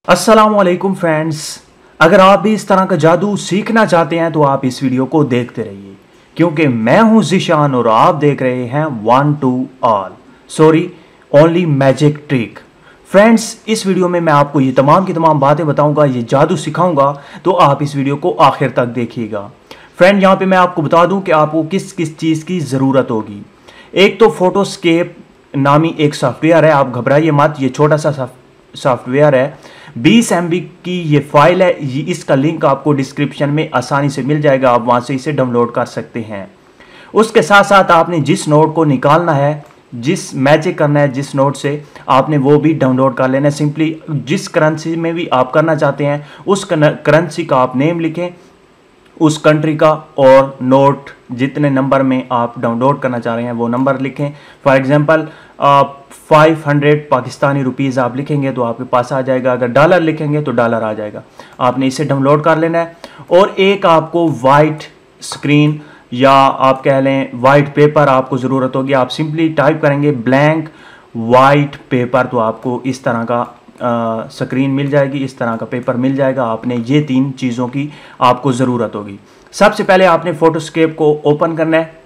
अस्सलामुअलैकुम फ्रेंड्स, अगर आप भी इस तरह का जादू सीखना चाहते हैं तो आप इस वीडियो को देखते रहिए, क्योंकि मैं हूं ज़ीशान और आप देख रहे हैं one two all sorry only magic trick. Friends, इस वीडियो में मैं आपको ये तमाम की तमाम बातें बताऊंगा, ये जादू सिखाऊंगा, तो आप इस वीडियो को आखिर तक देखिएगा। फ्रेंड, यहाँ पे मैं आपको बता दूं कि आपको किस किस चीज़ की ज़रूरत होगी। एक तो फोटोस्केप नामी एक सॉफ्टवेयर है, आप घबराइए मत, ये छोटा सा सॉफ्टवेयर है, 20 MB की ये फाइल है। इसका लिंक आपको डिस्क्रिप्शन में आसानी से मिल जाएगा, आप वहाँ से इसे डाउनलोड कर सकते हैं। उसके साथ साथ आपने जिस नोट को निकालना है, जिस मैजिक करना है जिस नोट से, आपने वो भी डाउनलोड कर लेना है। सिंपली जिस करेंसी में भी आप करना चाहते हैं उस करेंसी का आप नेम लिखें, उस कंट्री का, और नोट जितने नंबर में आप डाउनलोड करना चाह रहे हैं वो नंबर लिखें। फॉर एग्जांपल 500 पाकिस्तानी रुपीज़ आप लिखेंगे तो आपके पास आ जाएगा, अगर डॉलर लिखेंगे तो डॉलर आ जाएगा। आपने इसे डाउनलोड कर लेना है। और एक आपको वाइट स्क्रीन या आप कह लें वाइट पेपर आपको ज़रूरत होगी। आप सिंपली टाइप करेंगे ब्लैंक वाइट पेपर, तो आपको इस तरह का स्क्रीन मिल जाएगी, इस तरह का पेपर मिल जाएगा। आपने ये 3 चीज़ों की आपको ज़रूरत होगी। सबसे पहले आपने फोटोस्केप को ओपन करना है।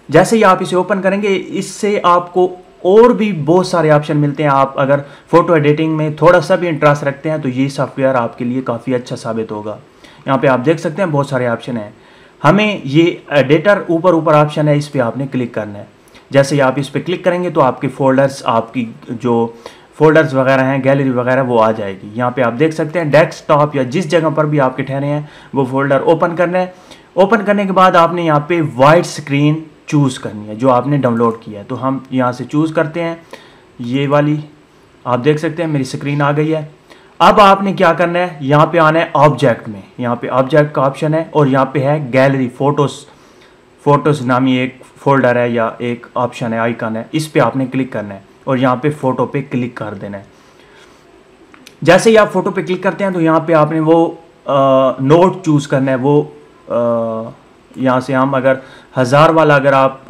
जैसे ही आप इसे ओपन करेंगे, इससे आपको और भी बहुत सारे ऑप्शन मिलते हैं। आप अगर फोटो एडिटिंग में थोड़ा सा भी इंटरेस्ट रखते हैं तो ये सॉफ्टवेयर आपके लिए काफ़ी अच्छा साबित होगा। यहाँ पे आप देख सकते हैं बहुत सारे ऑप्शन हैं। हमें ये एडिटर ऊपर ऑप्शन है, इस पर आपने क्लिक करना है। जैसे ही आप इस पर क्लिक करेंगे तो आपके फोल्डर्स, आपकी जो फोल्डर्स वगैरह हैं, गैलरी वगैरह, वो आ जाएगी। यहाँ पे आप देख सकते हैं डेस्कटॉप या जिस जगह पर भी आपके ठहरे हैं वो फोल्डर ओपन करना है। ओपन करने के बाद आपने यहाँ पे वाइट स्क्रीन चूज़ करनी है जो आपने डाउनलोड किया है। तो हम यहाँ से चूज़ करते हैं ये वाली। आप देख सकते हैं मेरी स्क्रीन आ गई है। अब आपने क्या करना है, यहाँ पे आना है ऑब्जेक्ट में। यहाँ पे ऑब्जेक्ट का ऑप्शन है और यहाँ पे है गैलरी फोटोज़ नामी एक फोल्डर है या एक ऑप्शन है, आइकन है, इस पर आपने क्लिक करना है और यहाँ पे फ़ोटो पे क्लिक कर देना है। जैसे ही आप फोटो पे क्लिक करते हैं तो यहाँ पे आपने वो नोट चूज़ करना है। वो यहाँ से हम अगर 1000 वाला, अगर आप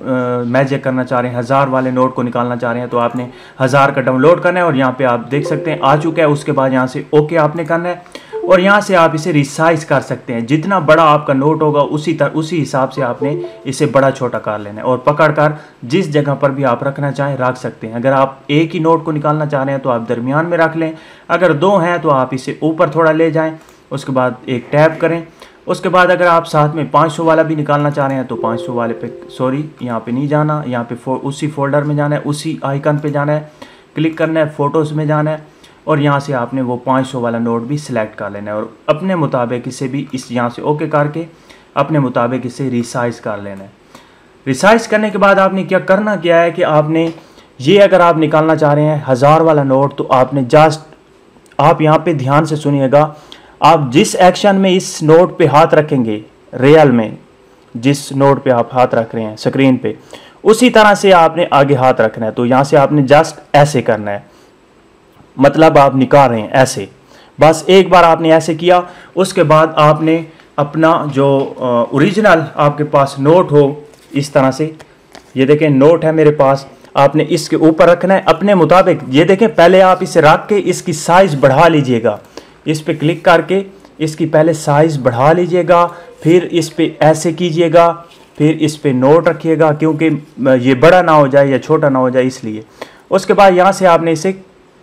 मैजिक करना चाह रहे हैं, 1000 वाले नोट को निकालना चाह रहे हैं, तो आपने 1000 का डाउनलोड करना है और यहाँ पे आप देख सकते हैं आ चुका है। उसके बाद यहाँ से ओके आपने करना है और यहाँ से आप इसे रिसाइज कर सकते हैं। जितना बड़ा आपका नोट होगा उसी हिसाब से आपने इसे बड़ा छोटा कर लेना है और पकड़कर जिस जगह पर भी आप रखना चाहें रख सकते हैं। अगर आप एक ही नोट को निकालना चाह रहे हैं तो आप दरमियान में रख लें, अगर 2 हैं तो आप इसे ऊपर थोड़ा ले जाएं, उसके बाद एक टैप करें। उसके बाद अगर आप साथ में 500 वाला भी निकालना चाह रहे हैं तो 500 वाले पे, सॉरी यहाँ पे नहीं जाना, यहाँ पे उसी फोल्डर में जाना है, उसी आइकन पे जाना है, क्लिक करना है, फ़ोटोज़ में जाना है और यहाँ से आपने वो 500 वाला नोट भी सिलेक्ट कर लेना है और अपने मुताबिक इसे भी इस यहाँ से ओके करके अपने मुताबिक इसे रिसाइज कर लेना है। रिसाइज करने के बाद आपने क्या है कि आपने ये, अगर आप निकालना चाह रहे हैं 1000 वाला नोट, तो आपने जस्ट, आप यहाँ पे ध्यान से सुनिएगा, आप जिस एक्शन में इस नोट पे हाथ रखेंगे, रियल में जिस नोट पे आप हाथ रख रहे हैं स्क्रीन पे, उसी तरह से आपने आगे हाथ रखना है। तो यहाँ से आपने जस्ट ऐसे करना है, मतलब आप निकाल रहे हैं ऐसे, बस एक बार आपने ऐसे किया। उसके बाद आपने अपना जो ओरिजिनल आपके पास नोट हो, इस तरह से, ये देखें नोट है मेरे पास, आपने इसके ऊपर रखना है अपने मुताबिक। ये देखें, पहले आप इसे रख के इसकी साइज़ बढ़ा लीजिएगा, इस पे क्लिक करके इसकी पहले साइज़ बढ़ा लीजिएगा, फिर इस पे ऐसे कीजिएगा, फिर इस पे नोट रखिएगा क्योंकि ये बड़ा ना हो जाए या छोटा ना हो जाए, इसलिए। उसके बाद यहाँ से आपने इसे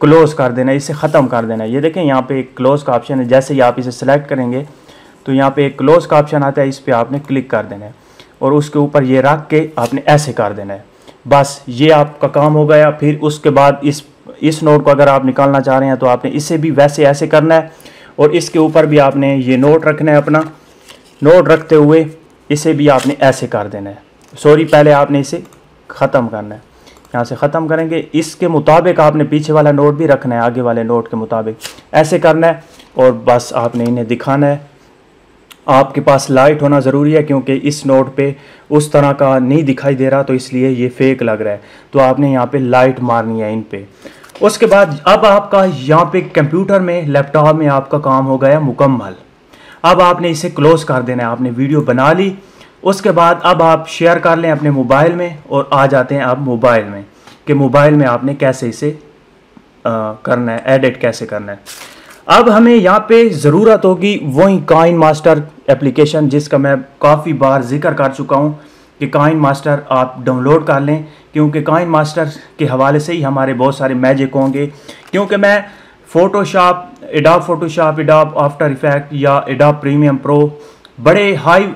क्लोज़ कर देना है, इसे ख़त्म कर देना है। ये देखें यहाँ पे एक क्लोज़ का ऑप्शन है, जैसे ही आप इसे सेलेक्ट करेंगे तो यहाँ पे एक क्लोज़ का ऑप्शन आता है, इस पर आपने क्लिक कर देना है और उसके ऊपर ये रख के आपने ऐसे कर देना है। बस ये आपका काम हो गया। फिर उसके बाद इस नोट को अगर आप निकालना चाह रहे हैं तो आपने इसे भी वैसे ऐसे करना है और इसके ऊपर भी आपने ये नोट रखना है। अपना नोट रखते हुए इसे भी आपने ऐसे कर देना है, सॉरी पहले आपने इसे ख़त्म करना है। यहाँ से ख़त्म करेंगे, इसके मुताबिक आपने पीछे वाला नोट भी रखना है, आगे वाले नोट के मुताबिक ऐसे करना है और बस आपने इन्हें दिखाना है। आपके पास लाइट होना ज़रूरी है क्योंकि इस नोट पे उस तरह का नहीं दिखाई दे रहा, तो इसलिए ये फेक लग रहा है। तो आपने यहाँ पे लाइट मारनी है इन पे। उसके बाद अब आपका यहाँ पे कंप्यूटर में, लैपटॉप में आपका काम हो गया मुकम्मल। अब आपने इसे क्लोज़ कर देना है। आपने वीडियो बना ली, उसके बाद अब आप शेयर कर लें अपने मोबाइल में और आ जाते हैं अब मोबाइल में कि मोबाइल में आपने कैसे इसे करना है, एडिट कैसे करना है। अब हमें यहाँ पे ज़रूरत होगी वही काइन मास्टर एप्लीकेशन जिसका मैं काफ़ी बार जिक्र कर चुका हूँ कि काइन मास्टर आप डाउनलोड कर लें, क्योंकि काइन मास्टर के हवाले से ही हमारे बहुत सारे मैजिक होंगे। क्योंकि मैं Photoshop, adobe Photoshop, adobe after effect या एडोब प्रीमियम प्रो बड़े हाई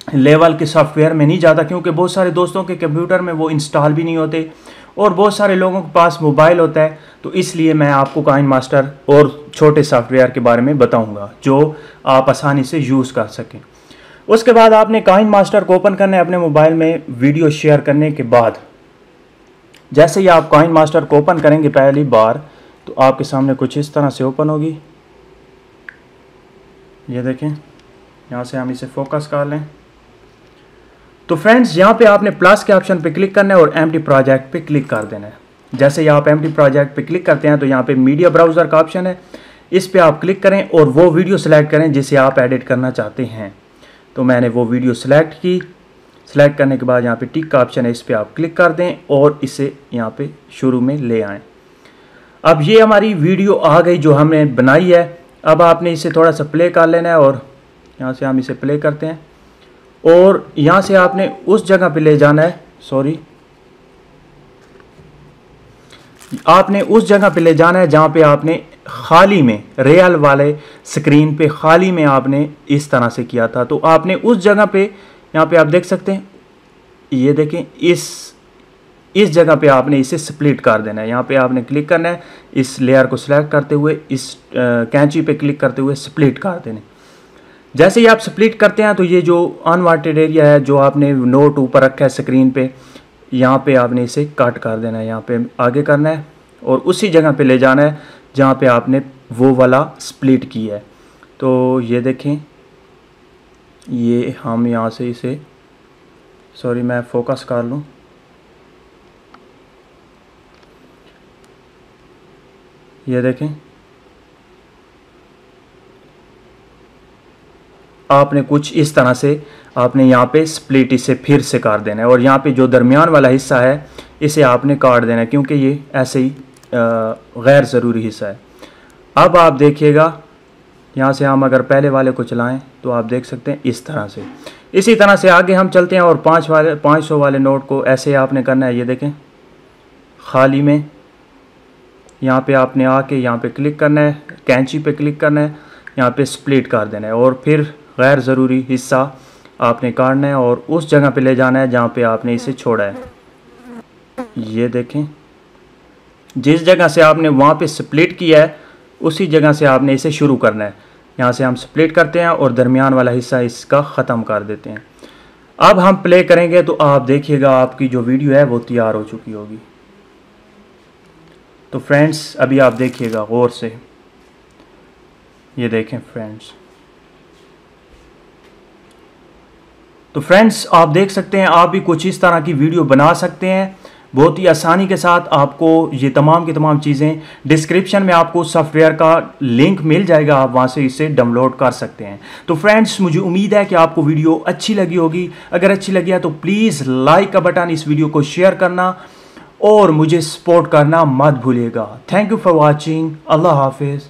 लेवल के सॉफ्टवेयर में नहीं जाता, क्योंकि बहुत सारे दोस्तों के कंप्यूटर में वो इंस्टॉल भी नहीं होते और बहुत सारे लोगों के पास मोबाइल होता है। तो इसलिए मैं आपको काइन मास्टर और छोटे सॉफ्टवेयर के बारे में बताऊंगा जो आप आसानी से यूज़ कर सकें। उसके बाद आपने काइन मास्टर को ओपन करना है अपने मोबाइल में। वीडियो शेयर करने के बाद जैसे ही आप काइन मास्टर को ओपन करेंगे पहली बार, तो आपके सामने कुछ इस तरह से ओपन होगी। ये देखें, यहाँ से हम इसे फोकस कर लें। तो फ्रेंड्स, यहाँ पे आपने प्लस के ऑप्शन पे क्लिक करना है और एम्प्टी प्रोजेक्ट पे क्लिक कर देना है। जैसे ही आप एम्प्टी प्रोजेक्ट पे क्लिक करते हैं तो यहाँ पे मीडिया ब्राउज़र का ऑप्शन है, इस पे आप क्लिक करें और वो वीडियो सेलेक्ट करें जिसे आप एडिट करना चाहते हैं। तो मैंने वो वीडियो सेलेक्ट की। सेलेक्ट करने के बाद यहाँ पे टिक का ऑप्शन है, इस पर आप क्लिक कर दें और इसे यहाँ पे शुरू में ले आएँ। अब ये हमारी वीडियो आ गई जो हमने बनाई है। अब आपने इसे थोड़ा सा प्ले कर लेना है और यहाँ से हम इसे प्ले करते हैं और यहाँ से आपने उस जगह पे ले जाना है, आपने उस जगह पे ले जाना है जहाँ पे आपने खाली में रियल वाले स्क्रीन पे खाली में आपने इस तरह से किया था। तो आपने उस जगह पे, यहाँ पे आप देख सकते हैं, ये देखें, इस जगह पे आपने इसे स्प्लिट कर देना है। यहाँ पे आपने क्लिक करना है, इस लेयर को सिलेक्ट करते हुए इस कैंची पे क्लिक करते हुए स्प्लिट कर देना। जैसे ही आप स्प्लिट करते हैं तो ये जो अनवांटेड एरिया है जो आपने नोट ऊपर रखा है स्क्रीन पे, यहाँ पे आपने इसे कट कर देना है। यहाँ पे आगे करना है और उसी जगह पे ले जाना है जहाँ पे आपने वो वाला स्प्लिट किया है। तो ये देखें, ये हम यहाँ से इसे, सॉरी मैं फोकस कर लूँ, ये देखें, आपने कुछ इस तरह से आपने यहाँ पे स्प्लिट इसे फिर से काट देना है और यहाँ पे जो दरमियान वाला हिस्सा है इसे आपने काट देना है, क्योंकि ये ऐसे ही गैर ज़रूरी हिस्सा है। अब आप देखिएगा, यहाँ से हम अगर पहले वाले को चलाएं तो आप देख सकते हैं इस तरह से। इसी तरह से आगे हम चलते हैं और 500 वाले नोट को ऐसे आपने करना है। ये देखें, खाली में यहाँ पे आपने आके यहाँ पे क्लिक करना है, कैंची पे क्लिक करना है, यहाँ पे स्प्लिट कर देना है और फिर गैर ज़रूरी हिस्सा आपने काटना है और उस जगह पे ले जाना है जहाँ पे आपने इसे छोड़ा है। ये देखें, जिस जगह से आपने वहाँ पे स्प्लिट किया है उसी जगह से आपने इसे शुरू करना है। यहाँ से हम स्प्लिट करते हैं और दरमियान वाला हिस्सा इसका ख़त्म कर देते हैं। अब हम प्ले करेंगे तो आप देखिएगा आपकी जो वीडियो है वो तैयार हो चुकी होगी। तो फ्रेंड्स, अभी आप देखिएगा गौर से, ये देखें फ्रेंड्स। तो फ्रेंड्स, आप देख सकते हैं, आप भी कुछ इस तरह की वीडियो बना सकते हैं बहुत ही आसानी के साथ। आपको ये तमाम की तमाम चीज़ें डिस्क्रिप्शन में आपको सॉफ्टवेयर का लिंक मिल जाएगा, आप वहाँ से इसे डाउनलोड कर सकते हैं। तो फ्रेंड्स, मुझे उम्मीद है कि आपको वीडियो अच्छी लगी होगी। अगर अच्छी लगी है तो प्लीज़ लाइक का बटन, इस वीडियो को शेयर करना और मुझे सपोर्ट करना मत भूलिएगा। Thank you for watching. अल्लाह हाफिज़।